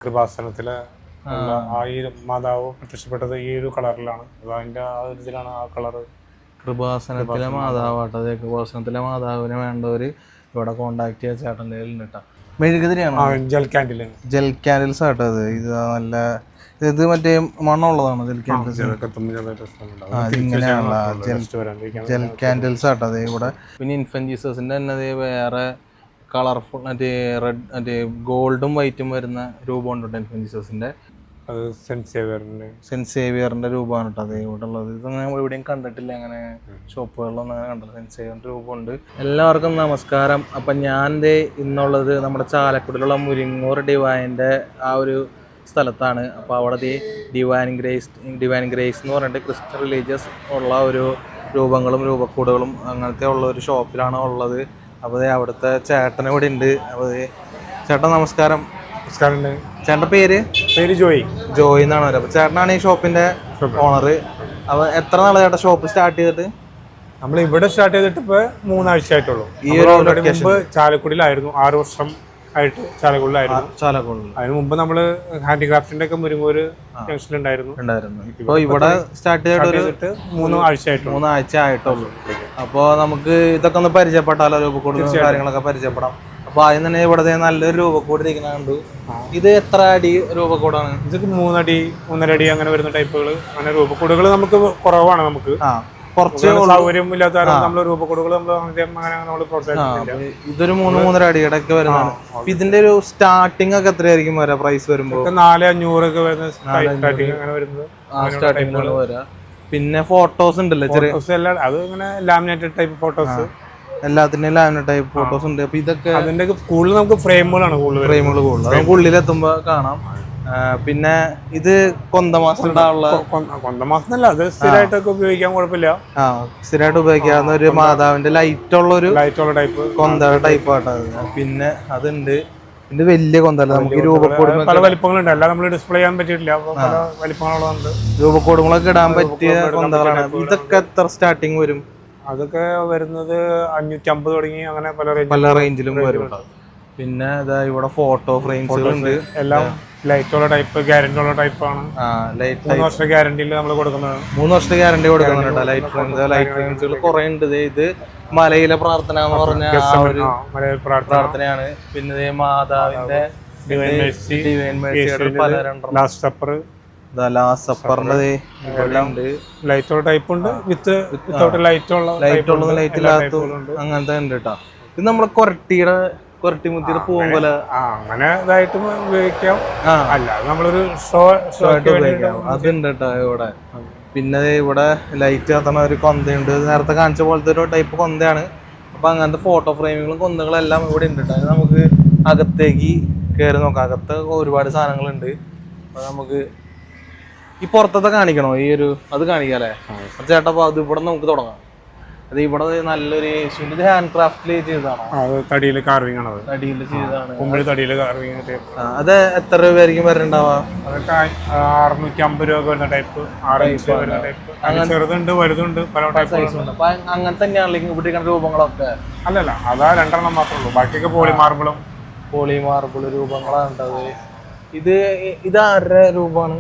കൃപാസനത്തിലെ ആ ഈ മാതാവ് പ്രത്യക്ഷപ്പെട്ടത് ഈ ഒരു കളറിലാണ്. അതിന്റെ ആ ഒരു ഇതിലാണ് ആ കളറ്. കൃപാസനത്തിലെ മാതാവാട്ടോ. അതെ, കൃപാസനത്തിലെ മാതാവിനെ വേണ്ടവര് ഇവിടെ കോണ്ടാക്ട് ചെയ്യാൻ ചേട്ടൻ്റെ കയ്യിലുണ്ട് കേട്ടോ. മെഴുകുതിരിയാണ്, ജെൽ ക്യാൻഡിൽ. ജെൽ ക്യാൻഡിൽസ് ആട്ടോ. അത് ഇത് നല്ല ഇത് മറ്റേ മണ്ണുള്ളതാണ് ജെൽ ക്യാൻഡിൽസ്. ഇങ്ങനെയാണല്ലോ ജെൽ ക്യാൻഡിൽസ് ആട്ടോ. അതെ ഇവിടെ പിന്നെ ഇൻഫന്റ് ജീസസിന്റെ തന്നെ വേറെ കളർഫുൾ മറ്റേ റെഡ് മറ്റേ ഗോൾഡും വൈറ്റും വരുന്ന രൂപമുണ്ട് ഇൻഫന്റ് ജീസസിന്റെ. അത് സെന്റ് സേവിയറിന്റെ രൂപമാണ് കേട്ടോ അതേ ഇവിടെ ഉള്ളത്. ഇതൊന്നും നമ്മൾ എവിടെയും കണ്ടിട്ടില്ല, അങ്ങനെ ഷോപ്പുകളിലൊന്നും അങ്ങനെ കണ്ടില്ല. സെന്റ് സേവിയറിന്റെ രൂപമുണ്ട്. എല്ലാവർക്കും നമസ്കാരം. അപ്പം ഞാൻ ഇന്നുള്ളത് നമ്മുടെ ചാലക്കുടിയിലുള്ള മുരിങ്ങൂർ ഡിവൈൻ്റെ ആ ഒരു സ്ഥലത്താണ്. അപ്പോൾ അവിടെ ഡിവൈൻ ഗ്രേസ് എന്ന് പറഞ്ഞിട്ട് ക്രിസ്ത്യൻ റിലീജിയസ് ഉള്ള ഒരു രൂപങ്ങളും രൂപക്കൂടുകളും അങ്ങനത്തെ ഉള്ള ഒരു ഷോപ്പിലാണ് ഉള്ളത്. അപ്പോൾ അവിടുത്തെ ചേട്ടൻ ഇവിടെ ഉണ്ട്. അപ്പോൾ ചേട്ടൻ നമസ്കാരം. ചേട്ടൻ്റെ പേര് ജോയി എന്നാണ് പറയുക. അപ്പോൾ ചേട്ടനാണ് ഈ ഷോപ്പിന്റെ ഓണർ. അപ്പോൾ എത്ര നാളെ ചേട്ടാ ഷോപ്പ് സ്റ്റാർട്ട് ചെയ്തിട്ട്? നമ്മൾ ഇവിടെ സ്റ്റാർട്ട് ചെയ്തിട്ട് ഇപ്പൊ 3 ആഴ്ച ആയിട്ടുള്ളൂ. ഈ ഒരു മുമ്പ് ചാലക്കുടിയിലായിരുന്നു, 6 വർഷം ആയിട്ട് ചാലക്കുടിലായിരുന്നു. അതിന് മുമ്പ് നമ്മള് ഹാൻഡിക്രാഫ്റ്റിന്റെ ഒക്കെ മുരിങ്ങൂര് ജംഗ്ഷനിലുണ്ടായിരുന്നു. ഇപ്പൊ ഇവിടെ സ്റ്റാർട്ട് ചെയ്തിട്ട് 3 ആഴ്ച ആയിട്ടുള്ളൂ. അപ്പൊ നമുക്ക് ഇതൊക്കെ ഒന്ന് പരിചയപ്പെട്ടാലോ, രൂപക്കൂടുതലും കാര്യങ്ങളൊക്കെ പരിചയപ്പെടാം. അപ്പൊ ആദ്യം തന്നെ ഇവിടെ നല്ലൊരു രൂപക്കൂട് ഇരിക്കുന്നുണ്ട്. ഇത് എത്ര അടി രൂപക്കൂടാണ്? ഇതൊക്കെ 3 അടി 1.5 അടി അങ്ങനെ വരുന്ന ടൈപ്പുകൾ. അങ്ങനെ രൂപക്കൂടുകൾ നമുക്ക് കുറവാണ്. നമുക്ക് കുറച്ച് സൗകര്യമില്ലാത്ത നമ്മള് രൂപക്കൂടുകൾ നമ്മൾ പ്രോത്സാഹിപ്പിക്കില്ല. ഇതൊരു 3-3.5 അടിയുടെ ഒക്കെ വരുന്നതാണ്. ഇതിന്റെ ഒരു സ്റ്റാർട്ടിംഗ് ഒക്കെ എത്രയായിരിക്കും വരാ പ്രൈസ് വരുമ്പോൾ? 400-500 ഒക്കെ വരുന്ന സ്റ്റാർട്ടിങ് അങ്ങനെ വരുന്നത്. സ്റ്റാർട്ടിംഗ് വരാ. പിന്നെ ഫോട്ടോസ് ഉണ്ടല്ലോ ചെറിയ, അത് ഇങ്ങനെ ലാമിനേറ്റഡ് ടൈപ്പ് ഫോട്ടോസ്, എല്ലാത്തിന്റെയും ലാമിനേറ്റ് ടൈപ്പ് ഫോട്ടോസ് ഉണ്ട്. അപ്പൊ ഇതൊക്കെ അതിന്റെ കൂടുതൽ നമുക്ക് ഫ്രെയിമുകളാണ് കൂടുതൽ നമുക്ക് ഉള്ളിലെത്തുമ്പോ കാണാം. പിന്നെ ഇത് കൊന്തമാസല്ല, അത് സ്ഥിരമായിട്ടൊക്കെ ഉപയോഗിക്കാൻ കുഴപ്പമില്ല. സ്ഥിരമായിട്ട് ഉപയോഗിക്കാവുന്ന ഒരു മാതാവിന്റെ ലൈറ്റ് ഉള്ള ടൈപ്പ് കൊന്ത ടൈപ്പ് ആട്ടോ. പിന്നെ അതുണ്ട്. പിന്നെ വലിയ കൊന്തല്ല, നമുക്ക് രൂപക്കൂട് പല വലിപ്പങ്ങളുണ്ട്. എല്ലാം നമ്മൾ ഡിസ്പ്ലേ ചെയ്യാൻ പറ്റിയിട്ടില്ല, പല വലിപ്പങ്ങളുണ്ട്. രൂപക്കൂടുകളൊക്കെ ഇടാൻ പറ്റിയ കൊന്തകളാണ്. ഇതൊക്കെ എത്ര സ്റ്റാർട്ടിങ് വരും? അതൊക്കെ വരുന്നത് 550 തുടങ്ങി അങ്ങനെ പല റേഞ്ചിലും വരും. പിന്നെ ഇവിടെ ഫോട്ടോ ഫ്രെയിംസുകളുണ്ട്. എല്ലാം ലൈറ്റുള്ള ടൈപ്പ്, ഗ്യാരണ്ടി ഉള്ള ടൈപ്പാണ്. 3 വർഷ ഗ്യാരണ്ടിയിൽ നമ്മൾ കൊടുക്കുന്നത്. 3 വർഷത്തെ ഗ്യാരണ്ടി കൊടുക്കുന്നുണ്ട്. ലൈറ്റ് ഫ്രെയിംസുകൾ കുറെ ഉണ്ട്. ഇത് മലയിലെ പ്രാർത്ഥന എന്ന് പറഞ്ഞ പ്രാർത്ഥനയാണ്. പിന്നെ മാതാവിന്റെ ലാസ്റ്റ് സപ്പർ, ലൈറ്റുള്ള ടൈപ്പ് ഉണ്ട്, വിത്തൗട്ട് ലൈറ്റ് ഇല്ലാത്ത അങ്ങനത്തെ ഉണ്ട് കേട്ടോ. ഇത് നമ്മളെ കൊരട്ടിമുത്തിയുടെ പൂങ്കൊല അങ്ങനെ ഇതായിട്ടും ഉപയോഗിക്കാം. അല്ലാതെ നമ്മളൊരു ഷോ ഉപയോഗിക്കാം. അതുണ്ട് കേട്ടോ ഇവിടെ. പിന്നെ ഇവിടെ ലൈറ്റ് കത്തണ ഒരു കൊന്തയുണ്ട്. നേരത്തെ കാണിച്ച പോലത്തെ ഒരു ടൈപ്പ് കൊന്തയാണ്. അപ്പൊ അങ്ങനത്തെ ഫോട്ടോ ഫ്രെയിമുകളും കൊന്തകളെല്ലാം ഇവിടെ ഉണ്ട് കേട്ടോ. നമുക്ക് അകത്തേക്ക് കയറി നോക്കാം. അകത്ത് ഒരുപാട് സാധനങ്ങളുണ്ട്. അപ്പൊ നമുക്ക് ഈ പുറത്തത്തെ കാണിക്കണോ? ഈ ഒരു അത് കാണിക്കാല്ലേ ചേട്ടാ? അപ്പൊ അത് ഇവിടെ നമുക്ക് തുടങ്ങാം. അത് ഇവിടെ നല്ലൊരു യേശുവിന്റെ ഹാൻഡ് ക്രാഫ്റ്റില് ചെയ്തതാണോ? തടിയില് കാർവിംഗ് ആണ്. തടിയിൽ ചെയ്തതാണ്. തടിയില് കാർവിംഗ്. അത് എത്ര രൂപയായിരിക്കും വരണ്ടാവാ? അതൊക്കെ 650 രൂപ വരുന്ന ടൈപ്പ്. 6 ഇഞ്ച് വരുന്ന ടൈപ്പ്. ചെറുതുണ്ട്, വലുതുണ്ട്, പല ടൈപ്പ്. അങ്ങനെ തന്നെയാണല്ലോ ഇവിടെ രൂപങ്ങളൊക്കെ? അല്ലല്ല, അതാ 2 എണ്ണം മാത്രമേ ഉള്ളൂ. ബാക്കിയൊക്കെ പോളി മാർബിൾ രൂപങ്ങളാണ്. ഇത് ആരുടെ രൂപമാണ്?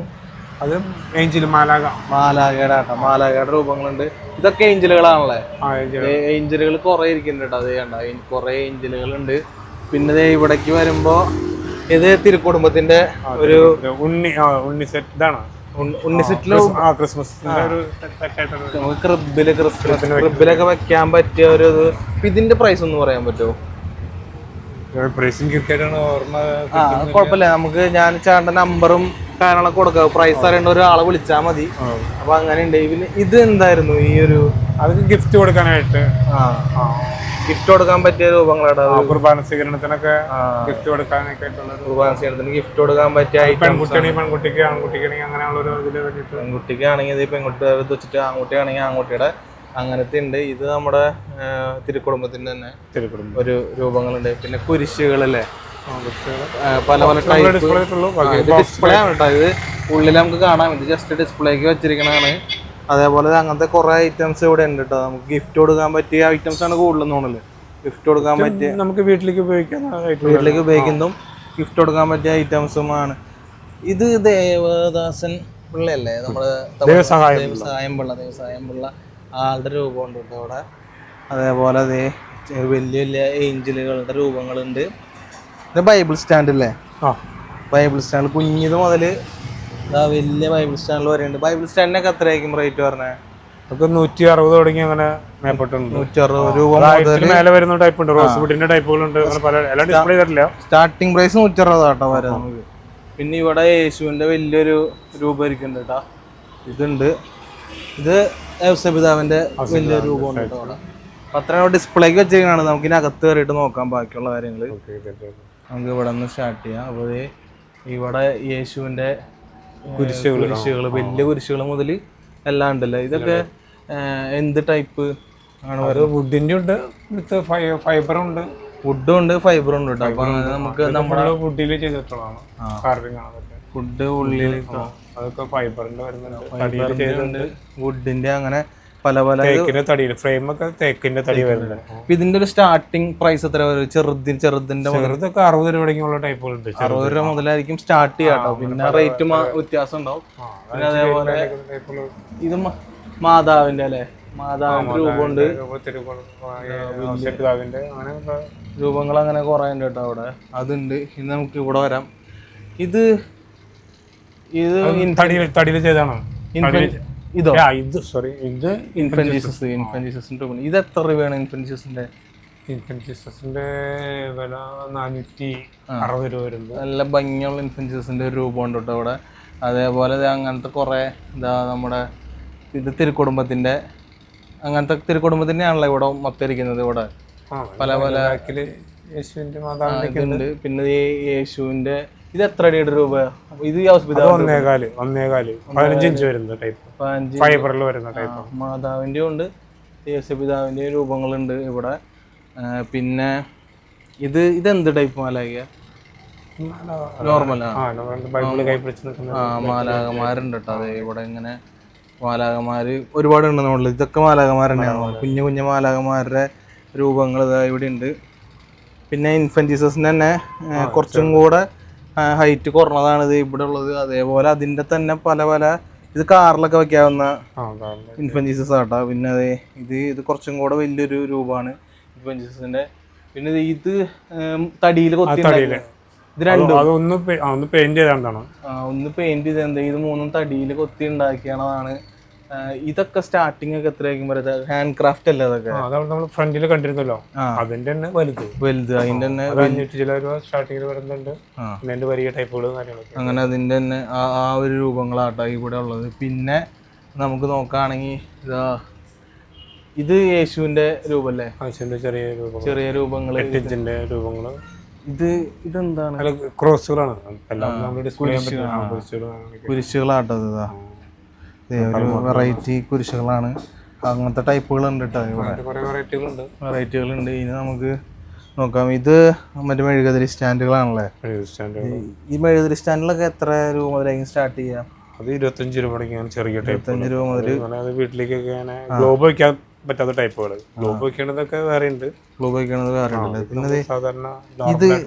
അത് ഏഞ്ചൽ, മാലാഗയുടെ രൂപങ്ങളുണ്ട്. ഇതൊക്കെ ഏഞ്ചലുകളാണല്ലേ? ഏഞ്ചലുകൾ കുറെ ഇരിക്കുന്നുണ്ട്. അത് കണ്ട കുറെ ഏഞ്ചലുകളുണ്ട്. പിന്നെ ഇവിടേക്ക് വരുമ്പോ ഇത് തിരുക്കുടുംബത്തിന്റെ ഒരു ഉണ്ണി സെറ്റ് ഇതാണ്. ക്രിബിലൊക്കെ വെക്കാൻ പറ്റിയ ഒരു ഇത്. ഇതിന്റെ പ്രൈസ് ഒന്ന് പറയാൻ പറ്റുമോ? കുഴപ്പമില്ല, നമുക്ക് ഞാൻ ചേട്ടന്റെ നമ്പറും കാര്യങ്ങളൊക്കെ കൊടുക്കാം. പ്രൈസ് അറിയേണ്ട ഒരാളെ വിളിച്ചാൽ മതി. അപ്പൊ അങ്ങനെ ഉണ്ട്. പിന്നെ ഇത് എന്തായിരുന്നു ഈ ഒരു? അതൊക്കെ ഗിഫ്റ്റ് കൊടുക്കാനായിട്ട്, ഗിഫ്റ്റ് കൊടുക്കാൻ പറ്റിയ രൂപങ്ങളാണ്. കുർബാന സ്വീകരണത്തിനൊക്കെ ഗിഫ്റ്റ് കൊടുക്കാനൊക്കെ കുർബാന സ്വീകരണത്തിന് ഗിഫ്റ്റ് കൊടുക്കാൻ പറ്റിയ പെൺകുട്ടിക്ക് ആൺകുട്ടിക്കാണെങ്കിൽ അങ്ങനെയുള്ള ഒരു ഇതില് വേണ്ടിട്ട്. പെൺകുട്ടിക്കാണെങ്കിൽ പെൺകുട്ടിയെ വെച്ചിട്ട്, ആൺകുട്ടിയാണെങ്കിൽ ആൺകുട്ടിയുടെ അങ്ങനത്തെ ഉണ്ട്. ഇത് നമ്മുടെ തിരുക്കുടുംബത്തിന്റെ തന്നെ ഒരു രൂപങ്ങളുണ്ട്. പിന്നെ കുരിശുകളല്ലേ, പല ടൈപ്പ് ഡിസ്പ്ലേ ആണ് കേട്ടോ. ഇത് ഉള്ളിൽ നമുക്ക് കാണാം. ഇത് ജസ്റ്റ് ഡിസ്പ്ലേക്ക് വെച്ചിരിക്കണതാണ്. അതേപോലെ അങ്ങനത്തെ കുറെ ഐറ്റംസ് ഇവിടെ ഉണ്ട് കേട്ടോ. നമുക്ക് ഗിഫ്റ്റ് കൊടുക്കാൻ പറ്റിയ ഐറ്റംസ് ആണ് കൂടുതലെന്ന് തോന്നുന്നത്. ഗിഫ്റ്റ് കൊടുക്കാൻ പറ്റിയ, നമുക്ക് വീട്ടിലേക്ക് ഉപയോഗിക്കുന്നതും ഗിഫ്റ്റ് കൊടുക്കാൻ പറ്റിയ ഐറ്റംസുമാണ്. ഇത് ദേവദാസൻ പിള്ളയല്ലേ നമ്മുടെ ദേവസഹായം പിള്ള ആളുടെ രൂപമുണ്ട് കേട്ടോ അവിടെ. അതേപോലെ അതേ വലിയ വലിയ ഏഞ്ചലുകളുടെ രൂപങ്ങളുണ്ട്. ഇത് ബൈബിൾ സ്റ്റാൻഡ് അല്ലേ? ബൈബിൾ സ്റ്റാൻഡ് കുഞ്ഞിത് മുതൽ വലിയ ബൈബിൾ സ്റ്റാൻഡിൽ വരെയുണ്ട്. ബൈബിൾ സ്റ്റാൻഡിനൊക്കെ എത്രയായിരിക്കും റേറ്റ് പറഞ്ഞത്? 160 തുടങ്ങി അങ്ങനെ മേപ്പെട്ടുണ്ട്. 160 രൂപ മേലെ വരുന്ന ടൈപ്പ് ഉണ്ട്, റോസ് വുഡിന്റെ ടൈപ്പുകളുണ്ട്. എല്ലാം ഡിസ്പ്ലേ ചെയ്തിട്ടില്ല. സ്റ്റാർട്ടിംഗ് പ്രൈസ് 160 കേട്ടോ വരാം നമുക്ക്. പിന്നെ ഇവിടെ യേശുവിന്റെ വലിയൊരു രൂപം ഇരിക്കുന്നുണ്ട് കേട്ടോ. ഇതുണ്ട്, ഇത് ഔസപിതാവിന്റെ വലിയൊരു രൂപമുണ്ട് കേട്ടോ അവിടെ. അത്ര ഡിസ്പ്ലേക്ക് വെച്ചേക്കാണ്. നമുക്ക് ഇനി അകത്ത് കയറിയിട്ട് നോക്കാം ബാക്കിയുള്ള കാര്യങ്ങൾ. നമുക്ക് ഇവിടെ നിന്ന് സ്റ്റാർട്ട് ചെയ്യാം. അപ്പോൾ ഇവിടെ യേശുവിന്റെ കുരിശുകൾ, വലിയ കുരിശുകൾ മുതൽ എല്ലാം ഉണ്ടല്ലോ. ഇതൊക്കെ എന്ത് ടൈപ്പ് ആണ്? വുഡിന്റെ ഉണ്ട്, ഫൈബറും ഉണ്ട്. വുഡും ഉണ്ട്, ഫൈബറും ഉണ്ട് കേട്ടോ. അപ്പൊ നമുക്ക് നമ്മുടെ വുഡിൽ ചെയ്തിട്ടുള്ളതാണ് കാർവിംഗ് ആണ്. ഫുഡ് ഉള്ളിൽ അതൊക്കെ ഫൈബറിന്റെ വരുന്നുണ്ട്, വുഡിന്റെ, അങ്ങനെ പല പല ഫ്രെയിം ഒക്കെ തേക്കിന്റെ തടി വരുന്നുണ്ട്. ഇതിന്റെ ഒരു സ്റ്റാർട്ടിംഗ് പ്രൈസ് എത്ര വരും? ചെറുതിന്റെ ചെറുതൊക്കെ 60 രൂപയുള്ള ടൈപ്പുകളുണ്ട്. 60 രൂപ മുതലായിരിക്കും സ്റ്റാർട്ട് ചെയ്യാട്ടോ. പിന്നെ റേറ്റ് വ്യത്യാസം ഉണ്ടാവും. പിന്നെ അതേപോലെ ഇത് മാതാവിന്റെ അല്ലെ, മാതാവിന്റെ രൂപമുണ്ട്. രൂപങ്ങൾ അങ്ങനെ കുറെ ഉണ്ട് കേട്ടോ അവിടെ. അതുണ്ട്. ഇനി നമുക്ക് ഇവിടെ വരാം. ഇത് തടിയിൽ ചെയ്താണോ? ഇതോ? ഇത് സോറി, ഇത് ഇൻഫന്റ്. ഇത് എത്ര രൂപയാണ് ഇൻഫന്റ് ജീസസിന്റെ വില? 460 രൂപ വരുന്നത്. നല്ല ഭംഗിയുള്ള ഇൻഫന്റ് രൂപമുണ്ട് കേട്ടോ അവിടെ. അതേപോലെ അങ്ങനത്തെ കുറെ നമ്മുടെ ഇത് തിരുക്കുടുംബത്തിന്റെ, അങ്ങനത്തെ തിരുക്കുടുംബത്തിന്റെ ആണല്ലോ ഇവിടെ മൊത്തം ഇരിക്കുന്നത്. ഇവിടെ പല പല യേശുവിന്റെ മാതാവിന്റെ ഉണ്ട്. പിന്നെ ഈ യേശുവിന്റെ ഇത് എത്ര അടിയുടെ രൂപ? ഇത് 15 ഇഞ്ച് വരുന്ന ടൈപ്പ്, ഫൈബറിൽ വരുന്ന ടൈപ്പ്. മാതാവിന്റെ ഉണ്ട്, യേശുപിതാവിന്റെ രൂപങ്ങളുണ്ട് ഇവിടെ. പിന്നെ ഇതെന്ത് ടൈപ്പ് മാലാഖ? നോർമൽ മാലാഖമാരുണ്ട് കേട്ടോ. അതെ, ഇവിടെ ഇങ്ങനെ മാലാഖമാര് ഒരുപാടുണ്ട് നമ്മളിൽ. ഇതൊക്കെ മാലാഖമാർ തന്നെയാണ്, കുഞ്ഞു കുഞ്ഞു മാലാഖമാരുടെ രൂപങ്ങൾ ഇവിടെ ഉണ്ട്. പിന്നെ ഇൻഫന്റ് ജീസസിന്റെ തന്നെ കുറച്ചും കൂടെ ഹൈറ്റ് കുറഞ്ഞതാണ് ഇത് ഇവിടെ ഉള്ളത്. അതേപോലെ അതിന്റെ തന്നെ പല പല, ഇത് കാറിലൊക്കെ വെക്കാവുന്ന ഇൻഫന്റ് ജീസസ് ആട്ടോ. പിന്നെ അതെ ഇത് കുറച്ചും കൂടെ വലിയൊരു രൂപമാണ് ഇൻഫന്റ് ജീസസിന്റെ. പിന്നെ ഇത് തടിയിൽ കൊത്തി, ഇത് രണ്ടും ഒന്ന് പെയിന്റ് ചെയ്താണ്. ഒന്ന് പെയിന്റ് ചെയ്ത് ഇത് മൂന്നും തടിയിൽ കൊത്തി ഉണ്ടാക്കിയാണതാണ്. ഇതൊക്കെ സ്റ്റാർട്ടിംഗ് ഒക്കെ എത്രയായിരിക്കും പറയുന്നത്? ഹാൻഡ് ക്രാഫ്റ്റ് അല്ലേ അതൊക്കെ? നമ്മൾ ഫ്രണ്ടിൽ കണ്ടിരുന്നല്ലോ, അതിന്റെ തന്നെ വലുത് അതിന്റെ തന്നെ സ്റ്റാർട്ടിങ്ങിൽ വരുന്നുണ്ട്. അതിന്റെ വലിയ ടൈപ്പുകളും കാര്യങ്ങളൊക്കെ അങ്ങനെ അതിന്റെ തന്നെ ആ ഒരു രൂപങ്ങളാട്ടോ ഇവിടെ ഉള്ളത്. പിന്നെ നമുക്ക് നോക്കുകയാണെങ്കിൽ ഇത് യേശുവിന്റെ രൂപല്ലേ? ചെറിയ രൂപങ്ങൾ, 8 ഇഞ്ചിന്റെ രൂപങ്ങള്. ഇതെന്താണ്? ക്രോസുകളാണ്, കുരിശുകളാട്ടോ. വെറൈറ്റി കുരിശുകളാണ്. അങ്ങനത്തെ ടൈപ്പുകളുണ്ട് കേട്ടോ. വെറൈറ്റികളുണ്ട്. ഇനി നമുക്ക് നോക്കാം. ഇത് മറ്റേ മെഴുകുതിരി സ്റ്റാൻഡുകളാണല്ലേ? ഈ മെഴുകുതിരി സ്റ്റാൻഡിലൊക്കെ എത്ര രൂപ മുതലായിരിക്കും സ്റ്റാർട്ട് ചെയ്യാം? അത് 25 രൂപ ചെറിയ 25 രൂപ മുതൽ. വീട്ടിലേക്കൊക്കെ ഗ്ലോബ് വെക്കാൻ പറ്റാത്ത ടൈപ്പുകൾ, ഗ്ലോബ് വെക്കണതൊക്കെ വേറെ ഉണ്ട്. ഗ്ലോബ് വെക്കണത് വേറെ ഉണ്ട്. പിന്നെ സാധാരണ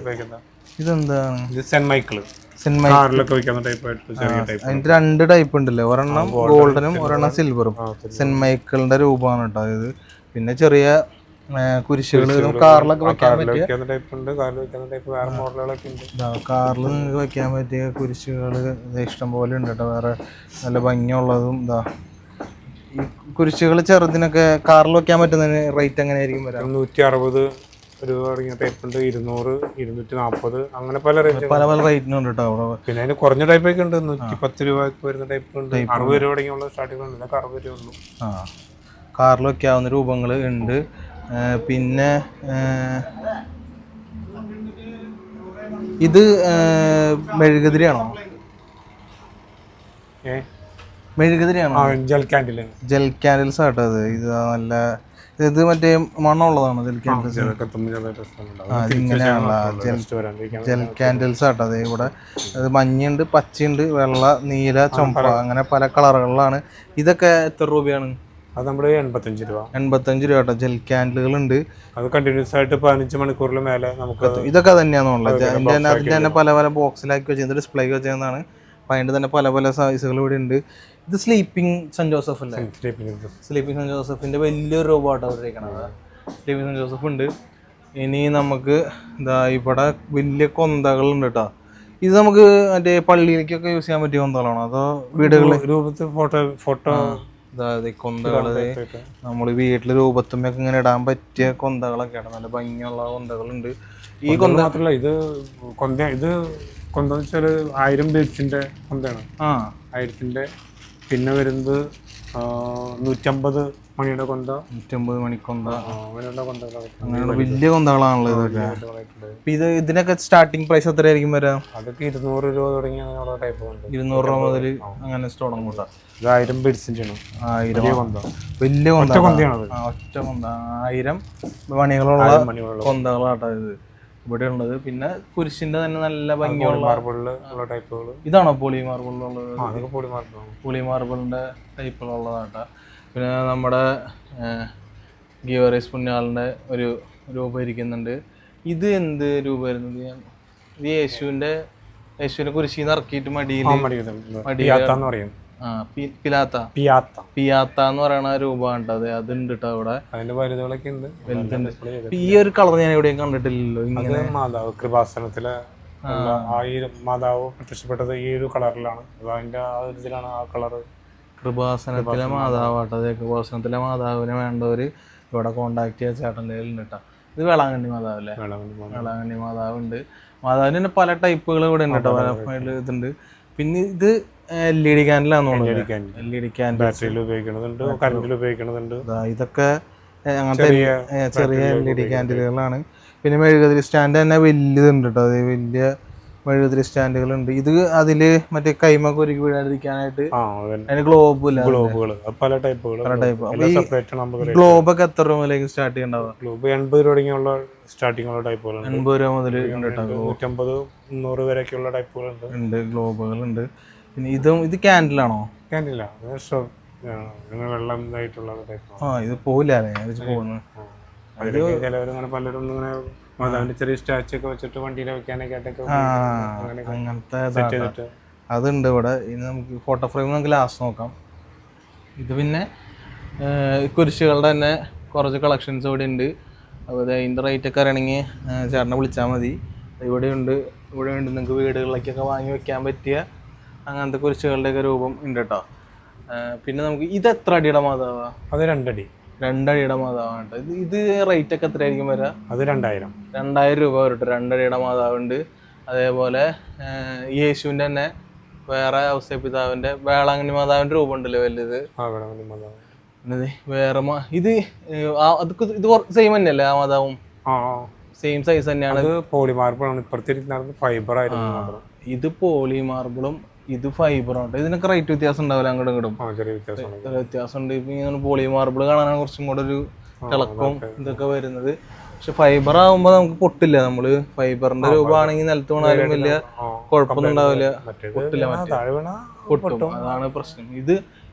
ഇതെന്താണ്? ഇത് സെന്റ് മൈക്കിൾ, അതിന്റെ 2 ടൈപ്പ് ഉണ്ടല്ലോ, ഒരെണ്ണം ഗോൾഡനും ഒരെണ്ണം സിൽവറും. സെന്റ് മൈക്കിളിന്റെ രൂപമാണ് കേട്ടോ ഇത്. പിന്നെ ചെറിയ കുരിശുകൾ കാറിലൊക്കെ വെക്കാൻ പറ്റിയ, കാറിൽ നിങ്ങൾക്ക് വെക്കാൻ പറ്റിയ കുരിശുകൾ ഇഷ്ടം പോലെ ഉണ്ട് കേട്ടോ. വേറെ നല്ല ഭംഗിയുള്ളതും ഈ കുരിശുകൾ ചെറുതിനൊക്കെ കാറിൽ വെക്കാൻ പറ്റുന്നതിന് റേറ്റ് എങ്ങനെയായിരിക്കും വരാം? 160 രൂപ തുടങ്ങിയ ടൈപ്പ് ഉണ്ട്, 200, 240, അങ്ങനെ പല റേറ്റിനുണ്ട് കേട്ടോ അവിടെ. പിന്നെ അതിന് കുറഞ്ഞ ടൈപ്പ് ഒക്കെ ഉണ്ട്, 110 രൂപ വരുന്ന ടൈപ്പ് ഉണ്ട്, 60 രൂപ തുടങ്ങിയുള്ള സ്റ്റാർട്ടിംഗ് ഉണ്ട്. ഇതൊക്കെ 60 രൂപ ഉള്ളൂ. കാറിൽ വെക്കാവുന്ന രൂപങ്ങൾ ഉണ്ട്. പിന്നെ ഇത് മെഴുകുതിരിയാണോ? മെഴുകുതിരിയാണോ? ജെൽ ക്യാൻഡിൽസ് ആട്ടോ അത്. ഇത് നല്ല, ഇത് മറ്റേ മണ്ണുള്ളതാണ് ജെൽ ക്യാൻഡിൽസ്. ഇങ്ങനെയാണല്ലോ ജെൽ ക്യാൻഡിൽസ് ആട്ടോ. അത് ഇവിടെ അത് മഞ്ഞുണ്ട്, പച്ചയുണ്ട്, വെള്ള, നീല, ചുമപ്പ, അങ്ങനെ പല കളറുകളിലാണ്. ഇതൊക്കെ എത്ര രൂപയാണ്? അത് നമ്മൾ 85 രൂപ. 85 രൂപ കേട്ടോ. ജെൽ ക്യാൻഡിലുകൾ ഉണ്ട്. അത് കണ്ടിന്യൂസ് ആയിട്ട് 15 മണിക്കൂറിൽ മേലെ നമുക്ക് ഇതൊക്കെ തന്നെയാണെന്നുള്ളത്. അതിൻ്റെ തന്നെ പല പല ബോക്സിലാക്കി വെച്ചിരുന്നത്, ഡിസ്പ്ലേ വെച്ചതാണ്. അപ്പം അതിൻ്റെ തന്നെ പല പല സൈസുകൾ ഇവിടെ ഉണ്ട്. ഇത് സ്ലീപ്പിംഗ് സെൻറ് ജോസഫ് അല്ലേ? സ്ലീപ്പിംഗ് സെൻറ് ജോസഫിൻ്റെ വലിയൊരു രൂപമായിട്ടോ അവിടെ ഇരിക്കണത്. സ്ലീപ്പിംഗ് സെൻറ് ജോസഫ് ഉണ്ട്. ഇനി നമുക്ക് ഇതാ ഇവിടെ വലിയ കൊന്തകളുണ്ട് കേട്ടോ. ഇത് നമുക്ക് മറ്റേ പള്ളിയിലേക്കൊക്കെ യൂസ് ചെയ്യാൻ പറ്റിയ കൊന്തകളാണോ അതോ വീടുകളിൽ രൂപത്തിൽ ഫോട്ടോ അതായത് കൊന്തകള് നമ്മൾ വീട്ടില് രൂപത്തുമ്മയൊക്കെ ഇങ്ങനെ ഇടാൻ പറ്റിയ കൊന്തകളൊക്കെയാണ്. നല്ല ഭംഗിയുള്ള കൊന്തകളുണ്ട്. ഈ കൊന്ത മാത്രല്ല, ഇത് കൊന്ത വെച്ചാല് 1000 ബീഡ്സിന്റെ കൊന്തയാണ്. 1000-ന്റെ. പിന്നെ വരുന്നത് 150 മണിയുടെ കൊന്ത, 150 മണിക്കൊന്ത, അങ്ങനെയുള്ള കൊന്തകളാണ്. അങ്ങനെയുള്ള വലിയ കൊന്തകളാണല്ലോ ഇതൊക്കെ. ഇതിനൊക്കെ സ്റ്റാർട്ടിങ് പ്രൈസ് എത്രയായിരിക്കും വരാം? അതൊക്കെ 200 രൂപ തുടങ്ങി അങ്ങനെയുള്ള ടൈപ്പ് ഉണ്ട്. 200 രൂപ മുതൽ അങ്ങനെ തുടങ്ങും കൂട്ടാ. ഇത് 1000 ബീഡ്സിന്റെ ആണ്. 1000 കൊന്ത, വലിയ ഒറ്റ കൊന്തയാണ്. ഒറ്റ കൊന്ത 1000 മണികളുള്ള കൊന്തകളാട്ടോ ഇത് ഇവിടെ ഉള്ളത്. പിന്നെ കുരിശിന്റെ തന്നെ നല്ല ഭംഗിയുള്ള ടൈപ്പുകൾ. ഇതാണോ പോളി മാർബിളിലുള്ളത്? പോളി മാർബിളിന്റെ ടൈപ്പിലുള്ളതാട്ടാ. പിന്നെ നമ്മുടെ ഗിയോറീസ് പുണ്യാളിന്റെ ഒരു രൂപം ഇരിക്കുന്നുണ്ട്. ഇത് എന്ത് രൂപ വരുന്നത്? ഇത് യേശുവിന്റെ കുരിശിന്ന് ഇറക്കിയിട്ട് മടിയിൽ പിയാത്ത എന്ന് പറയുന്ന രൂപമാണ് അത്. അതുണ്ട് കേട്ടോ അവിടെ. അതിന്റെ വലുതുകളൊക്കെ ഉണ്ട്. ഈ ഒരു കളർ ഞാൻ എവിടെയും കണ്ടിട്ടില്ലല്ലോ. ഇങ്ങനെ മാതാവ് കൃപാസനത്തിലെ മാതാവ് പ്രത്യക്ഷപ്പെട്ടത് ഈ ഒരു കളറിലാണ്. അതിന്റെ ഇതിലാണ് ആ കളറ്. കൃപാസനത്തിലെ മാതാവാട്ടോ. അതെ, കൃപാസനത്തിലെ മാതാവിനെ വേണ്ടവര് ഇവിടെ കോണ്ടാക്ട് ചെയ്യാൻ ചേട്ടൻ്റെ കയ്യിൽ ഉണ്ട് കേട്ടോ. ഇത് വേളാങ്കണ്ണി മാതാവല്ലേ? വേളാങ്കണ്ണി മാതാവുണ്ട്. മാതാവിന് തന്നെ പല ടൈപ്പുകൾ ഇവിടെ ഉണ്ട് കേട്ടോ. ഇതുണ്ട്. പിന്നെ ഇത് LED ക്യാൻഡിലാണെന്ന് തോന്നുന്നു. LED ക്യാൻഡിൽ ബാറ്ററിയിൽ ഉപയോഗിക്കുന്നതുണ്ട്, കറണ്ടിൽ ഉപയോഗിക്കുന്നതുണ്ട്. ഇതൊക്കെ അങ്ങനത്തെ ചെറിയ LED ക്യാൻഡിലുകളാണ്. പിന്നെ മെഴുകുതിരി സ്റ്റാൻഡ് തന്നെ വലിയതുണ്ട് കേട്ടോ. അത് വലിയ മെഴുകുതിരി സ്റ്റാൻഡുകളുണ്ട്. ഇത് അതില് മറ്റേ കൈമൊക്കെ ഒരുക്കി വീഴാതിരിക്കാനായിട്ട് അതിന് ഗ്ലോബുകൾ പല ടൈപ്പുകൾ. ഗ്ലോബൊക്കെ എത്ര രൂപ മുതലേക്ക് സ്റ്റാർട്ട് ചെയ്യണ്ടാവുക? ഗ്ലോബ് 80 രൂപ തുടങ്ങിയുള്ള സ്റ്റാർട്ടിംഗ് ഉള്ള ടൈപ്പുകളുണ്ട്. 80 രൂപ മുതൽ 150-100 വരെയൊക്കെയുള്ള ടൈപ്പുകളുണ്ട്. ഗ്ലോബുകളുണ്ട്. പിന്നെ ഇത് ക്യാൻഡിലാണോ? ക്യാൻഡില വെള്ളം ഇതായിട്ടുള്ള ടൈപ്പ്. ഇത് പോവില്ലേ പോകുന്നു. ചിലവരിങ്ങനെ പലരും ഇങ്ങനെ മാതാവിന്റെ ചെറിയ സ്റ്റാച്ചു ഒക്കെ വെച്ചിട്ട് വണ്ടിയിൽ വെക്കാനൊക്കെ അങ്ങനത്തെ അതുണ്ട് ഇവിടെ. ഇനി നമുക്ക് ഫോട്ടോ ഫ്രെയിം നമുക്ക് ലാസ്റ്റ് നോക്കാം. ഇത് പിന്നെ കുരിശുകളുടെ തന്നെ കുറച്ച് കളക്ഷൻസ് ഇവിടെ ഉണ്ട്. അപ്പോൾ അതിൻ്റെ റേറ്റ് ഒക്കെ അറിയണമെങ്കിൽ ചേട്ടനെ വിളിച്ചാൽ മതി. ഇവിടെ ഉണ്ട് നിങ്ങൾക്ക് വീടുകളിലേക്കൊക്കെ വാങ്ങി വെക്കാൻ പറ്റിയ അങ്ങനത്തെ കുരിശുകളുടെയൊക്കെ രൂപം ഉണ്ട് കേട്ടോ. പിന്നെ നമുക്ക് ഇത് എത്ര അടിയുടെ മാതാവാ? അത് 2 അടി. 2 അടിയുടെ മാതാവാണ് കേട്ടോ. ഇത് റേറ്റ് ഒക്കെ എത്രയായിരിക്കും വരിക? അത് 2000 രൂപ വരും. 2 അടിയുടെ മാതാവുണ്ട്. അതേപോലെ യേശുവിൻ്റെ തന്നെ വേറെ ഔസേപിതാവിൻ്റെ വേളാങ്കണ്ണി മാതാവിൻ്റെ രൂപം ഉണ്ടല്ലോ വലുത്. വേറെ ഇത് സെയിം തന്നെയല്ലേ? ആ മാതാവും സെയിം സൈസ് തന്നെയാണ്. പോളി മാർബിളാണ്. ഇപ്പുറത്തെ ഫൈബർ ആയിരുന്നു. ഇത് പോളി മാർബിളും ഇത് ഫൈബറും. ഇതിനൊക്കെ റേറ്റ് വ്യത്യാസം ഉണ്ടാവില്ല അങ്ങോട്ടും ഇങ്ങോട്ടും? വ്യത്യാസം ഉണ്ട്. ഇപ്പൊ പോളി മാർബിൾ കാണാനാണ് കുറച്ചും കൂടെ ഒരു തിളക്കവും ഇതൊക്കെ വരുന്നത്. പക്ഷെ ഫൈബർ ആകുമ്പോ നമുക്ക് പൊട്ടില്ല. നമ്മള് ഫൈബറിന്റെ രൂപമാണെങ്കിൽ നിലത്ത് വീണാലും വലിയ കുഴപ്പമൊന്നും ഉണ്ടാവില്ല. പൊട്ടില്ല, പൊട്ടും. അതാണ് പ്രശ്നം.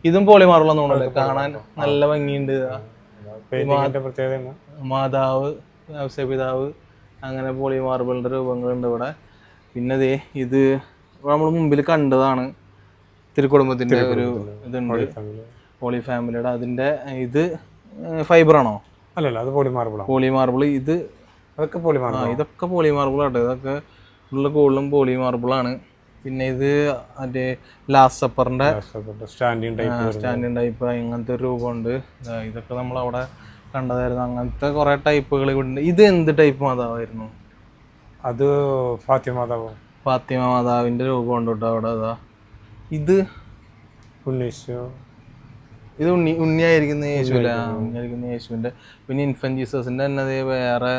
ഇതും പോളി മാർബിളാന്ന് തോന്നുന്നില്ല. കാണാൻ നല്ല ഭംഗിയുണ്ട്. മാതാവ്, ഔസേപിതാവ്, അങ്ങനെ പോളി മാർബിളിന്റെ രൂപങ്ങളുണ്ട് ഇവിടെ. പിന്നെ ഇത് നമ്മൾ മുമ്പിൽ കണ്ടതാണ്. തിരുക്കുടുംബത്തിന്റെ ഒരു ഇതുണ്ട്, പോളി ഫാമിലിയുടെ. അതിന്റെ ഇത് ഫൈബറാണോ? അല്ലല്ല, അത് പോളി മാർബിൾ. ഇതൊക്കെ പോളി മാർബിൾ ആട്ടോ. ഇതൊക്കെ ഉള്ള കൂടുതലും പോളി മാർബിളാണ്. പിന്നെ ഇത് മറ്റേ ലാസ്റ്റ് സപ്പറിന്റെ സ്റ്റാൻഡിങ് ടൈപ്പ് അങ്ങനത്തെ ഒരു രൂപമുണ്ട്. ഇതൊക്കെ നമ്മളവിടെ കണ്ടതായിരുന്നു. അങ്ങനത്തെ കുറെ ടൈപ്പുകൾ ഇവിടെ ഉണ്ട്. ഇത് എന്ത് ടൈപ്പ് മാതാവായിരുന്നു? അത് ഫാത്തിമ മാതാവിന്റെ രൂപം ഉണ്ട് കേട്ടോ അവിടെ. ഇത് ഉണ്ണിയായിരിക്കുന്ന യേശുവിന്റെ. പിന്നെ ഇൻഫന്റ് ജീസസിന്റെ തന്നെ വേറെ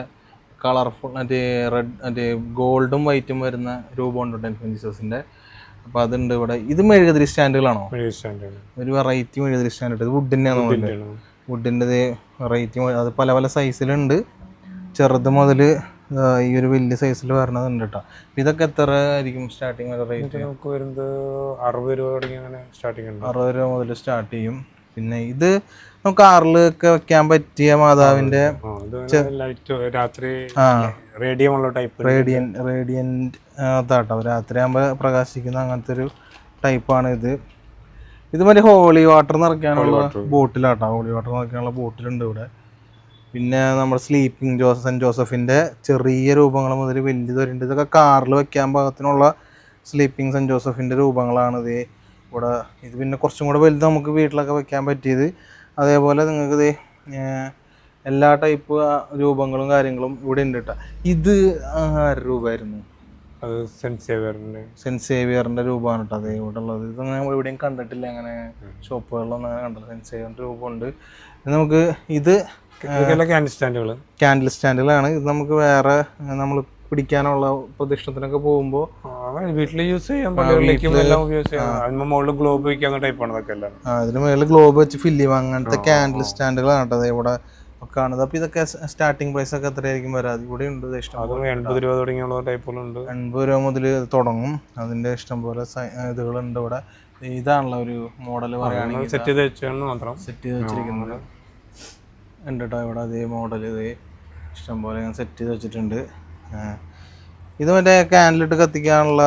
കളർഫുൾ മറ്റേ ഗോൾഡും വൈറ്റും വരുന്ന രൂപം ഉണ്ട് ഇൻഫന്റ് ജീസസിന്റെ. അപ്പൊ അതുണ്ട് ഇവിടെ. ഇത് മെഴുകുതിരി സ്റ്റാൻഡുകളാണോ? ഒരു വെറൈറ്റി മെഴുകുതിരി സ്റ്റാൻഡ്. ഇത് വുഡിന്റെ വെറൈറ്റി. അത് പല പല സൈസിലുണ്ട്. ചെറുത് മുതൽ ഈ ഒരു വലിയ സൈസിൽ വരണതുണ്ട് കേട്ടോ. ഇതൊക്കെ എത്ര ആയിരിക്കും സ്റ്റാർട്ടിങ് റേറ്റ്? നമുക്ക് വരുന്നത് 60 രൂപ തുടങ്ങി അങ്ങനെ സ്റ്റാർട്ടിങ് ഉണ്ട്. 60 രൂപ മുതൽ സ്റ്റാർട്ട് ചെയ്യും. പിന്നെ ഇത് നമുക്ക് കാറിലൊക്കെ വെക്കാൻ പറ്റിയ മാതാവിന്റെ ലൈറ്റ് രാത്രി റേഡിയം ടൈപ്പ് റേഡിയന്റ് അതാട്ടോ രാത്രി ആകുമ്പോൾ പ്രകാശിക്കുന്ന അങ്ങനത്തെ ഒരു ടൈപ്പാണ് ഇത്. ഇത് മറ്റേ ഹോളി വാട്ടർ നിറയ്ക്കാനുള്ള ബോട്ടിലാട്ടോ. ഹോളി വാട്ടർ നിറയ്ക്കാനുള്ള ബോട്ടിലുണ്ട് ഇവിടെ. പിന്നെ നമ്മുടെ സ്ലീപ്പിംഗ് സെൻറ്റ് ജോസഫിൻ്റെ ചെറിയ രൂപങ്ങൾ മുതൽ വലിയത് വരുന്നുണ്ട്. ഇതൊക്കെ കാറിൽ വെക്കാൻ പാകത്തിനുള്ള സ്ലീപ്പിംഗ് സെൻറ്റ് ജോസഫിൻ്റെ രൂപങ്ങളാണിത് ഇവിടെ. ഇത് പിന്നെ കുറച്ചും കൂടെ വലുത് നമുക്ക് വീട്ടിലൊക്കെ വെക്കാൻ പറ്റിയത്. അതേപോലെ നിങ്ങൾക്കിത് എല്ലാ ടൈപ്പ് രൂപങ്ങളും കാര്യങ്ങളും ഇവിടെ ഉണ്ട് കേട്ടോ. ഇത് 6 രൂപയായിരുന്നു. അത് സെൻറ്റ് സേവിയറിൻ്റെ രൂപമാണ് കേട്ടോ അതേ ഇവിടെ ഉള്ളത്. ഇതൊന്നും നമ്മൾ എവിടെയും കണ്ടിട്ടില്ല, അങ്ങനെ ഷോപ്പുകളിലൊന്നും അങ്ങനെ കണ്ടില്ല. സെൻറ്റ് സേവിയറിൻ്റെ രൂപമുണ്ട്. നമുക്ക് ഇത് ക്യാൻഡിൽ സ്റ്റാൻഡുകളാണ്. ഇത് നമുക്ക് വേറെ നമ്മൾ പിടിക്കാനുള്ള പ്രദക്ഷിണത്തിനൊക്കെ പോകുമ്പോൾ വീട്ടിൽ യൂസ് ചെയ്യാം. ഗ്ലോബ് വെക്കാവുന്ന ടൈപ്പാണ് ഇതൊക്കെ എല്ലാം. അതിന് മേളിൽ ഗ്ലോബ് വെച്ച് ഫില്ല് ചെയ്യും. അങ്ങനത്തെ ക്യാൻഡിൽ സ്റ്റാൻഡുകളാണ് കേട്ടോ ഇവിടെ കാണുന്നത്. അപ്പോൾ ഇതൊക്കെ സ്റ്റാർട്ടിങ് പ്രൈസ് ഒക്കെ എത്രയായിരിക്കും വരാതെ? ഇവിടെ ഉണ്ട് ഇഷ്ടം 80 രൂപ തുടങ്ങിയുള്ള ടൈപ്പുകളുണ്ട്. 80 രൂപ മുതൽ തുടങ്ങും. അതിൻ്റെ ഇഷ്ടം പോലെ ഇതുകളുണ്ട് ഇവിടെ. ഇതാണല്ലോ ഒരു മോഡൽ പറയുകയാണെങ്കിൽ സെറ്റ് ചെയ്ത് വെച്ചിരിക്കുന്നത് ഉണ്ട് കേട്ടോ ഇവിടെ. അതേ മോഡൽ ഇത് ഇഷ്ടം പോലെ ഞാൻ സെറ്റ് ചെയ്ത് വെച്ചിട്ടുണ്ട്. ഇത് മറ്റേ ക്യാൻഡിലിട്ട് കത്തിക്കാനുള്ള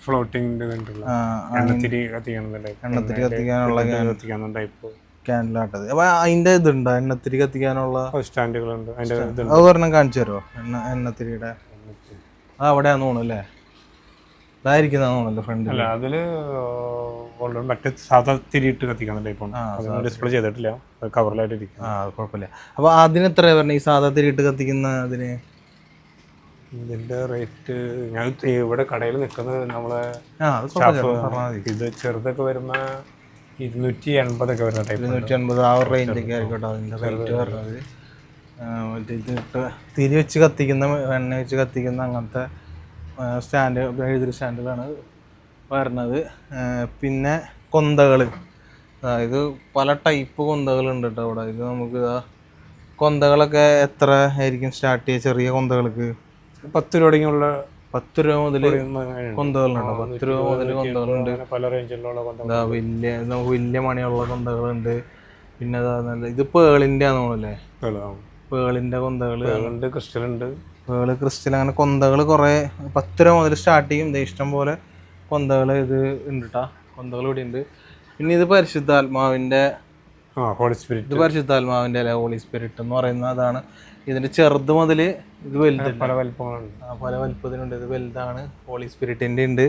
ഫ്ലോട്ടിംഗ് എണ്ണത്തിരി കത്തിക്കാനുള്ള ടൈപ്പ് ക്യാൻഡിലാട്ടത്. അപ്പൊ അതിന്റെ ഇതുണ്ടോ എണ്ണത്തിരി കത്തിക്കാനുള്ള സ്റ്റാൻഡുകളുണ്ട്? അത് ഒരെണ്ണം കാണിച്ചു തരുമോ? എണ്ണത്തിരിയുടെ അവിടെയാന്ന് തോന്നുന്നു അല്ലേ? ഇതായിരിക്കുന്നതാന്ന് തോന്നുന്നല്ലോ ഫ്രണ്ടിൽ. അതില് മറ്റേ സാധാ തിരിയിട്ട് കത്തിക്കുന്ന ടൈപ്പാണ്. ഡിസ്പ്ലേ ചെയ്തിട്ടില്ല, കവറിലായിട്ട് ഇരിക്കും. കുഴപ്പമില്ല. അപ്പൊ അതിന് എത്ര പറഞ്ഞ ഈ സാധാ തിരിയിട്ട് കത്തിക്കുന്ന അതിന്? ഇതിന്റെ റേറ്റ് ഞാൻ ഇവിടെ കടയിൽ നിൽക്കുന്നത് നമ്മളെ ഇത് ചെറുതൊക്കെ വരുമ്പോ 280 ഒക്കെ വരുന്ന ടൈപ്പ്. 280 ആ ഒരു റേഞ്ചൊക്കെ ആയിരിക്കട്ടോ അതിൻ്റെ റേറ്റ് വരുന്നത്. മറ്റേ ഇതിട്ട് തിരി വെച്ച് കത്തിക്കുന്ന എണ്ണ വെച്ച് കത്തിക്കുന്ന അങ്ങനത്തെ എഴുതിരി സ്റ്റാൻഡുകളാണ് വരുന്നത്. പിന്നെ കൊന്തകൾ, ഇത് പല ടൈപ്പ് കൊന്തകളുണ്ട് കേട്ടോ ഇവിടെ. ഇത് നമുക്ക് കൊന്തകളൊക്കെ എത്ര ആയിരിക്കും സ്റ്റാർട്ട് ചെയ്യുക? ചെറിയ കൊന്തകൾക്ക് 10 രൂപ തുടങ്ങിയുള്ള 10 രൂപ മുതൽ കൊന്തകളുണ്ട്. 10 രൂപ മുതൽ കൊന്തകളുണ്ട്. പല റേഞ്ചിലുള്ള നമുക്ക് വലിയ മണിയുള്ള കൊന്തകളുണ്ട്. പിന്നെ ഇത് പേളിൻ്റെ ആണെന്ന് തോന്നുന്നല്ലേ? പേളിൻ്റെ കൊന്തകൾ, പേള് ക്രിസ്റ്റൽ അങ്ങനെ കൊന്തകൾ കുറേ 10 രൂപ മുതൽ സ്റ്റാർട്ട് ചെയ്യും. ഇഷ്ടം പോലെ കൊന്തകൾ ഇത് ഉണ്ട് കേട്ടോ. കൊന്തകൾ ഇവിടെ ഉണ്ട്. പിന്നെ ഇത് പരിശുദ്ധാത്മാവിൻ്റെ ഇത് പരിശുദ്ധാത്മാവിൻ്റെ അല്ല ഹോളി സ്പിരിറ്റ് എന്ന് പറയുന്ന അതാണ്. ഇതിൻ്റെ ചെറുത് മുതൽ ഇത് വലുത് പല വലുപ്പങ്ങളുണ്ട്. പല വലുപ്പത്തിനുണ്ട്. ഇത് വലുതാണ്, ഹോളി സ്പിരിറ്റിൻ്റെ ഉണ്ട്.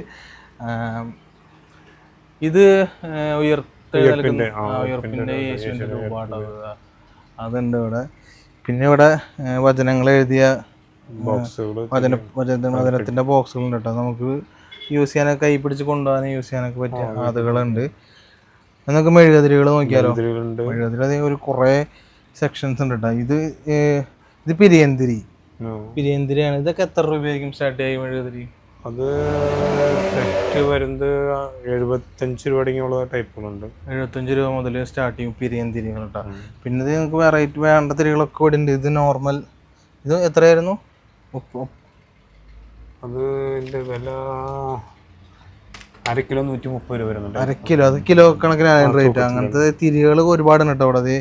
ഇത് ഉയർപ്പിൻ്റെ യേശുവിൻ്റെ രൂപമാണ് അതുണ്ട് ഇവിടെ. പിന്നെ ഇവിടെ വചനങ്ങൾ എഴുതിയ വചനത്തിൻ്റെ ബോക്സുകളുണ്ട് കേട്ടോ. നമുക്ക് യൂസ് ചെയ്യാനൊക്കെ കൈ പിടിച്ച് കൊണ്ടുപോകാൻ യൂസ് ചെയ്യാനൊക്കെ പറ്റിയ അതുകളുണ്ട്. നമുക്ക് മെഴുകുതിരികൾ നോക്കിയാലോ? മെഴുകുതിരി ഒരു കുറേ സെക്ഷൻസ് ഉണ്ട് കേട്ടോ. ഇത് പിരിയന്തിരിയാണ്. ഇതൊക്കെ എത്ര രൂപയായിരിക്കും സ്റ്റാർട്ട് ചെയ്യും മെഴുകുതിരി? അത് സെറ്റ് വരുന്നത് 75 രൂപ തുടങ്ങിയുള്ള ടൈപ്പുകളുണ്ട്. 75 രൂപ മുതൽ സ്റ്റാർട്ട് ചെയ്യും പിരിയന്തിരികൾ കേട്ടോ. പിന്നെ ഇത് നിങ്ങൾക്ക് വെറൈറ്റി വേണ്ട തിരികളൊക്കെ ഇവിടെ ഉണ്ട്. ഇത് നോർമൽ, ഇത് എത്രയായിരുന്നു? അത് എൻ്റെ വില 1/2 കിലോ 130 രൂപ വരുന്നുണ്ട്. 1/2 കിലോ, അത് കിലോ കണക്കിനാണ് റേറ്റ്. അങ്ങനത്തെ തിരികൾ ഒരുപാടുണ്ട് കേട്ടോ അവിടെ.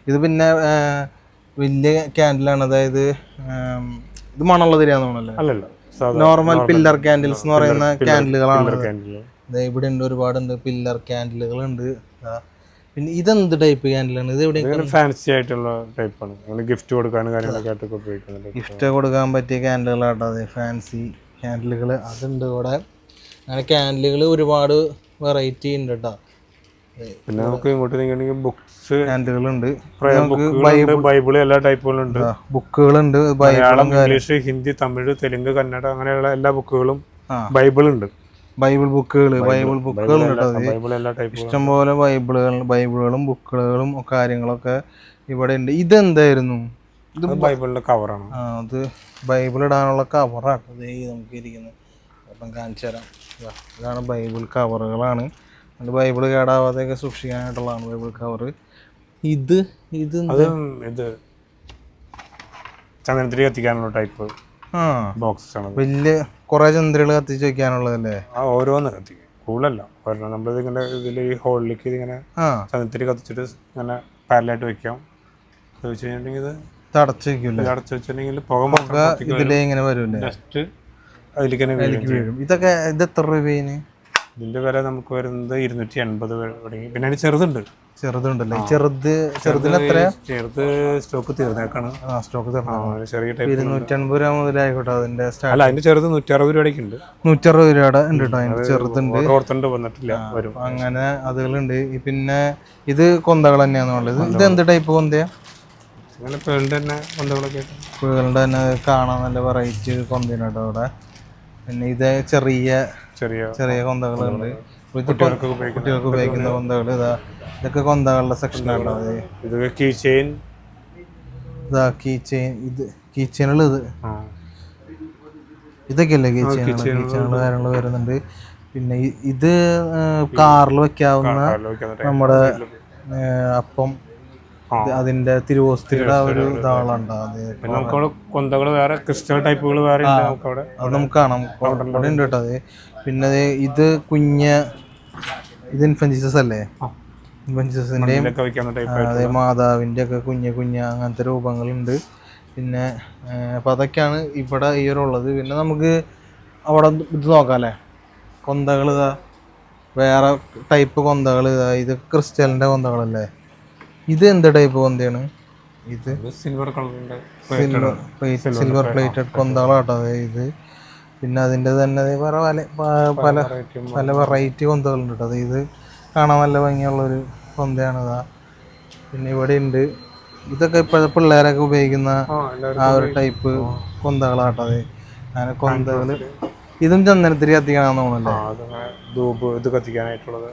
ഇത് പിന്നെ വലിയ ക്യാൻഡിലാണ്. അതായത് ഇത് മണമുള്ള തിരിയാന്ന് തോന്നുന്നല്ലേ? അല്ലല്ല, നോർമൽ പില്ലർ ക്യാൻഡിൽസ് എന്ന് പറയുന്ന ക്യാൻഡിലുകളാണ്. ഇവിടെ ഉണ്ട്, ഒരുപാടുണ്ട് പില്ലർ ക്യാൻഡിലുകളുണ്ട്. പിന്നെ ഇതെന്ത് ടൈപ്പ് ക്യാൻഡിലാണ്? ഇത് എവിടെ ഫാൻസി ആയിട്ടുള്ള ടൈപ്പാണ്. ഗിഫ്റ്റ് കൊടുക്കാനും കാര്യങ്ങളൊക്കെ ആയിട്ടൊക്കെ ഉപയോഗിക്കുന്നുണ്ട്. ഗിഫ്റ്റ് കൊടുക്കാൻ പറ്റിയ ക്യാൻഡിലുകളാട്ടോ അത്, ഫാൻസി ക്യാൻഡിലുകൾ അതുണ്ട് ഇവിടെ. അങ്ങനെ ക്യാൻഡിലുകൾ ഒരുപാട് വെറൈറ്റി ഉണ്ട് കേട്ടോ. പിന്നെ നമുക്ക് ഇങ്ങോട്ട് നീങ്ങണമെങ്കിൽ ബുക്സ് ക്യാൻഡിലുകളുണ്ട്, ബൈബിള് എല്ലാ ടൈപ്പുകളുണ്ട്, ബുക്കുകളുണ്ട്. മലയാളം, ഇംഗ്ലീഷ്, ഹിന്ദി, തമിഴ്, തെലുങ്ക്, കന്നഡ അങ്ങനെയുള്ള എല്ലാ ബുക്കുകളും ബൈബിളുണ്ട്. ബൈബിൾ ബുക്കുകളുണ്ട്. ഇഷ്ടംപോലെ ബൈബിളുകളും ബുക്കുകളും കാര്യങ്ങളൊക്കെ ഇവിടെ ഉണ്ട്. ഇതെന്തായിരുന്നു? ഇത് ബൈബിളിന്റെ കവറാണ്. അത് ബൈബിൾ ഇടാനുള്ള കവറാണ് നമുക്ക് ഇരിക്കുന്നത്. അപ്പം കാണിച്ചു തരാം. ഇതാണ് ബൈബിൾ കവറുകളാണ്. അത് ബൈബിൾ കേടാവാതെയൊക്കെ സൂക്ഷിക്കാനായിട്ടുള്ളതാണ് ബൈബിൾ കവർ. ഇത് ചന്ദനത്തിരി കത്തിക്കാനുള്ള ടൈപ്പ് ബോക്സ് ആണ്. വലിയ കുറെ ചന്ദ്രകൾ കത്തിച്ച് വെക്കാനുള്ളതല്ലേ? ഓരോന്ന് കത്തിക്കും, കൂടുതലല്ല. നമ്മളിത് ഇങ്ങനെ ഇതിൽ ഈ ഹോളിലേക്ക് ഇതിങ്ങനെ ചന്ദനത്തിരി കത്തിച്ചിട്ട് ഇങ്ങനെ പാരലായിട്ട് വെക്കാം. അത് വെച്ച് കഴിഞ്ഞിട്ടുണ്ടെങ്കിൽ ഇത് അടച്ചു വെക്കൂല, അടച്ചു വെച്ചിട്ടുണ്ടെങ്കിൽ പുക ഇതിലേ ഇങ്ങനെ വരൂല്ലേ, ജസ്റ്റ് അതിലേക്ക് തന്നെ വീഴും. ഇതൊക്കെ ഇത് എത്ര രൂപയാണ്? ഇതിന്റെ വില നമുക്ക് വരുന്നത് 280 തുടങ്ങി. പിന്നെ അതിന് ചെറുതുണ്ട്, ചെറുതുണ്ടല്ലേ. ചെറുതിന് എത്ര? ചെറുത് സ്റ്റോക്ക് തീർന്നേക്കാണ്. സ്റ്റോക്ക് ചെറിയ ടൈപ്പ് 250 രൂപ മുതലായിക്കോട്ടെ അതിന്റെ. അല്ല, അതിന്റെ ചെറുത് 160 രൂപയ്ക്ക് ഉണ്ട്. 160 രൂപയുടെ ഉണ്ട് കേട്ടോ. അതിന്റെ ചെറുതുണ്ട്, ഓർത്തുണ്ട് വന്നിട്ടില്ല, വരും. അങ്ങനെ അതുകളുണ്ട്. പിന്നെ ഇത് കൊന്തകൾ തന്നെയാന്നുള്ളത്. ഇത് എന്ത് ടൈപ്പ് കൊന്തയാ? അങ്ങനെ പേളിന്റെ തന്നെ കൊന്തകളൊക്കെ, പേളിന്റെ തന്നെ കാണാൻ നല്ല വെറൈറ്റി കൊന്തയാണ് കേട്ടോ അവിടെ. പിന്നെ ഇത് ചെറിയ ചെറിയ കൊന്തകളുണ്ട്, കുട്ടികൾക്ക് ഉപയോഗിക്കുന്ന കൊന്തകൾ. ഇതൊക്കെ കൊന്തകളുടെ സെക്ഷനാണ്. ഇതൊക്കെ കീ ചെയിൻ, കീ ചെയിൻ. ഇത് കീ ചെയിനുള്ളത് ഇതൊക്കെയല്ലേ കീ ചെയിനുകൾ കാര്യങ്ങൾ വരുന്നുണ്ട്. പിന്നെ ഇത് കാറിൽ വെക്കാവുന്ന നമ്മുടെ അപ്പം, അതിന്റെ തിരുവോസ്തിയുടെ ഒരു ഇതാളുണ്ട്. കൊന്തകൾ വേറെ, ക്രിസ്റ്റൽ ടൈപ്പുകൾ വേറെ, അത് നമുക്ക് കാണാം അവിടെ ഉണ്ട് കേട്ടോ. അത് പിന്നെ ഇത് ഇത് ഇൻഫൻജീസസ് അല്ലേ? ഇൻഫൻജീസസിന്റെയും അതേ മാതാവിന്റെ ഒക്കെ കുഞ്ഞ് അങ്ങനത്തെ രൂപങ്ങളുണ്ട്. പിന്നെ അപ്പം അതൊക്കെയാണ് ഇവിടെ ഈ ഒരു ഉള്ളത്. പിന്നെ നമുക്ക് അവിടെ ഇത് നോക്കാം അല്ലേ, കൊന്തകൾ ഇതാ, വേറെ ടൈപ്പ് കൊന്തകൾ ഇതാ. ഇത് ക്രിസ്റ്റലിന്റെ കൊന്തകളല്ലേ? ഇത് എന്ത് ടൈപ്പ് കൊന്തയാണ്? ഇത് സിൽവർ കളറിന്റെ സിൽവർ പ്ലേറ്റഡ് കൊന്തകളാട്ടോ ഇത്. പിന്നെ അതിൻ്റെ തന്നെ വേറെ പല വെറൈറ്റി കൊന്തകളുണ്ട് കേട്ടോ. അത് ഇത് കാണാൻ നല്ല ഭംഗിയുള്ളൊരു കൊന്തയാണ് ഇതാ. പിന്നെ ഇവിടെ ഉണ്ട്, ഇതൊക്കെ ഇപ്പോഴത്തെ പിള്ളേരൊക്കെ ഉപയോഗിക്കുന്ന ആ ഒരു ടൈപ്പ് കൊന്തകളാട്ടോ. അത് അങ്ങനെ കൊന്തകൾ. ഇതും ചന്ദനത്തിരി കത്തിക്കാനാന്ന് തോന്നുന്നല്ലേ? ഇത് കത്തിക്കാനായിട്ടുള്ളത്.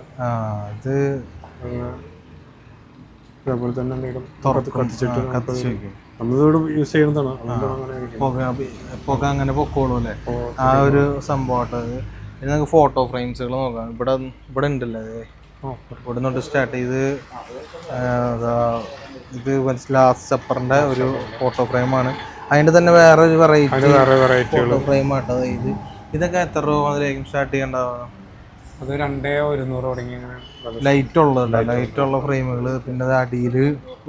ഇത് അതേപോലെ തന്നെ കത്തിച്ച് വെക്കും. നമ്മളിവിടെ യൂസ് ചെയ്യുന്നതാണ്. പുക അങ്ങനെ പൊക്കോളൂ അല്ലേ, ആ ഒരു സംഭവമാട്ടോ അത്. പിന്നെ നമുക്ക് ഫോട്ടോ ഫ്രെയിംസുകൾ നോക്കാം. ഇവിടെ ഉണ്ടല്ലോ അത്. ഇവിടെ നിന്നോട്ട് സ്റ്റാർട്ട് ചെയ്ത് ഇത് ലാസ്റ്റ് സപ്പറിന്റെ ഒരു ഫോട്ടോ ഫ്രെയിമാണ്. അതിന്റെ തന്നെ വേറെ ഒരു വെറൈറ്റി ഫോട്ടോ ഫ്രെയിം ആട്ടോ ഇത്. ഇതൊക്കെ എത്ര രൂപ മുതലായിരിക്കും സ്റ്റാർട്ട് ചെയ്യേണ്ടത്? അത് 200 തുടങ്ങി. ലൈറ്റ് ഉള്ളതല്ല, ലൈറ്റ് ഉള്ള ഫ്രെയിമുകൾ. പിന്നെ അത് അടിയിൽ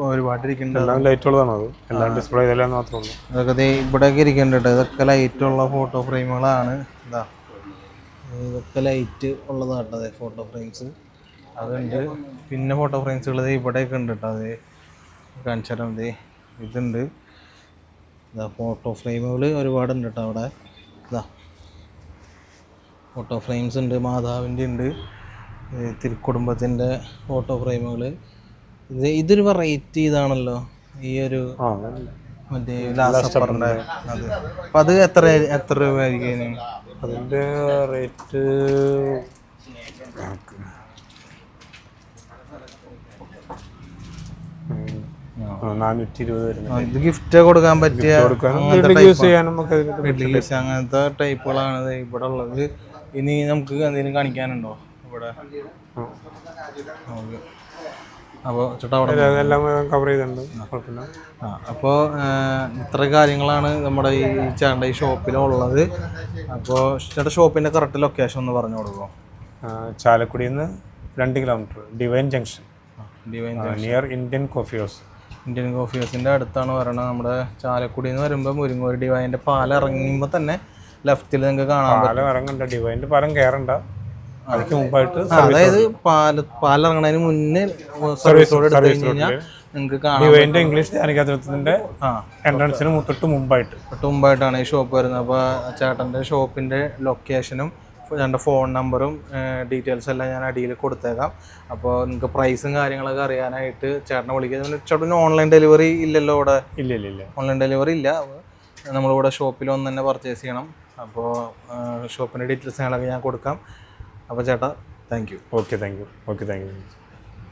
ഒരുപാട് ഇരിക്കുന്നുണ്ട്. ലൈറ്റ് ഉള്ളതാണ് അത്. എല്ലാം ഡിസ്പ്ലേ ഇതെല്ലാം മാത്രമേ ഉള്ളൂ. അതൊക്കെ ഇവിടെയൊക്കെ ഇരിക്കുന്നുണ്ട്. ഇതൊക്കെ ലൈറ്റ് ഉള്ള ഫോട്ടോ ഫ്രെയിമുകളാണ്. ഇതാ, ഇതൊക്കെ ലൈറ്റ് ഉള്ളതാട്ടോ അതെ ഫോട്ടോ ഫ്രെയിംസ്. അതുണ്ട്. പിന്നെ ഫോട്ടോ ഫ്രെയിംസുകൾ ഇവിടെയൊക്കെ ഉണ്ട് കേട്ടോ. അത് കാണിച്ചു തരാം. ഇതുണ്ട്. ഇതാ ഫോട്ടോ ഫ്രെയിമുകൾ ഒരുപാടുണ്ട് കേട്ടോ അവിടെ. ഇതാ ഫോട്ടോ ഫ്രെയിംസ് ഉണ്ട്, മാതാവിൻ്റെ ഉണ്ട്, തിരുക്കുടുംബത്തിൻ്റെ ഫോട്ടോ ഫ്രെയിമുകൾ. ഇതൊരു വെറൈറ്റി ഇതാണല്ലോ ഈ ഒരു മറ്റേ ലാസപ്പറിൻ്റെ അത്. അപ്പം അത് എത്ര രൂപ ആയിരിക്കും അതിൻ്റെ റേറ്റ്? ഇത് ഗിഫ്റ്റ് കൊടുക്കാൻ പറ്റിയ അങ്ങനത്തെ ടൈപ്പുകളാണ് ഇവിടെ ഉള്ളത്. ഇനി നമുക്ക് എന്തെങ്കിലും കാണിക്കാനുണ്ടോ ഇവിടെ? അപ്പോൾ ചേട്ടാ അവിടെ കവർ ചെയ്തിട്ടുണ്ട്. അപ്പോൾ ഇത്ര കാര്യങ്ങളാണ് നമ്മുടെ ഈ ചേട്ടൻ്റെ ഈ ഷോപ്പിലുള്ളത്. അപ്പോൾ ചേട്ടാ ഷോപ്പിൻ്റെ കറക്റ്റ് ലൊക്കേഷൻ ഒന്ന് പറഞ്ഞു കൊടുക്കുമോ? ചാലക്കുടിയിൽ നിന്ന് 2 kilometre, divine junction, near Indian coffee house. Indian coffee ഹൗസിൻ്റെ അടുത്താണ് പറയുന്നത്. നമ്മുടെ ചാലക്കുടിയിൽ നിന്ന് വരുമ്പോൾ മുരിങ്ങൂർ ഡിവൈൻ്റെ പാലം ഇറങ്ങുമ്പോൾ തന്നെ ലെഫ്റ്റിൽ നിങ്ങൾക്ക് കാണാൻ പാലം ഇറങ്ങണ്ട, ഡിവൈൻ്റെ പാലം കയറണ്ട, അതിന് മുമ്പായിട്ട്. അതായത് പാലം ഇറങ്ങണതിന് മുന്നേ സർവീസ് റോഡ് എടുത്തു കഴിഞ്ഞ് കഴിഞ്ഞാൽ നിങ്ങൾക്ക് കാണാം. ഡിവൈൻ്റെ ഇംഗ്ലീഷ് ധ്യാനകേന്ദ്രത്തിൻ്റെ എൻട്രൻസിന് മുമ്പായിട്ടാണ് ഈ ഷോപ്പ് വരുന്നത്. അപ്പോൾ ചേട്ടൻ്റെ ഷോപ്പിൻ്റെ ലൊക്കേഷനും എൻ്റെ ഫോൺ നമ്പറും ഡീറ്റെയിൽസ് എല്ലാം ഞാൻ അടിയിൽ കൊടുത്തേക്കാം. അപ്പോൾ നിങ്ങൾക്ക് പ്രൈസും കാര്യങ്ങളൊക്കെ അറിയാനായിട്ട് ചേട്ടനെ വിളിക്കുക. ചേട്ടന് ഓൺലൈൻ ഡെലിവറി ഇല്ലല്ലോ ഇവിടെ? ഇല്ല, ഓൺലൈൻ ഡെലിവറി ഇല്ല. നമ്മളിവിടെ ഷോപ്പിൽ വന്ന് തന്നെ പർച്ചേസ് ചെയ്യണം. അപ്പോൾ ഷോപ്പിൻ്റെ ഡീറ്റെയിൽസ് ഞങ്ങളൊക്കെ ഞാൻ കൊടുക്കാം. അപ്പോൾ ചേട്ടാ thank you. Okay thank you.